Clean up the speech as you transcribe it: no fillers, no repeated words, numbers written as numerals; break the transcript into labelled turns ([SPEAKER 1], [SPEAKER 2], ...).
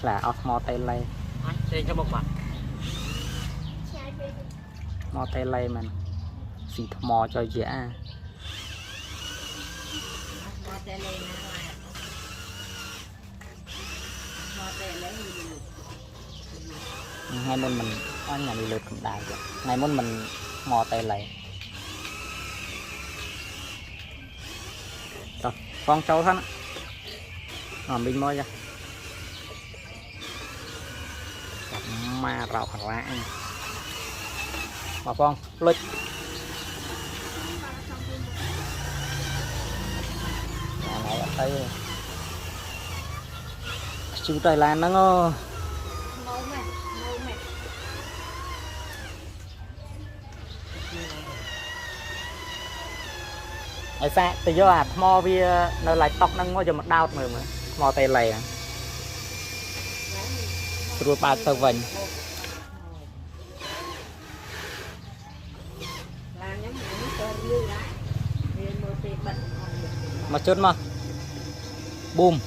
[SPEAKER 1] là off mò tay lay
[SPEAKER 2] tên cho một mặt
[SPEAKER 1] mò tay lay mình xịt mò cho dễ ngay môn mình có nhà đi lượt cũng đài rồi ngay môn mình mò tay lay rồi con trâu thân mình môi ra mà rau ra bà con lịch này ở đây chú Tây Lan nó ngô ở xa từ do mò vi nơi lại tóc nó ngô cho một đau mà mò tay lầy rồi ba tờ vành mà chốt mà boom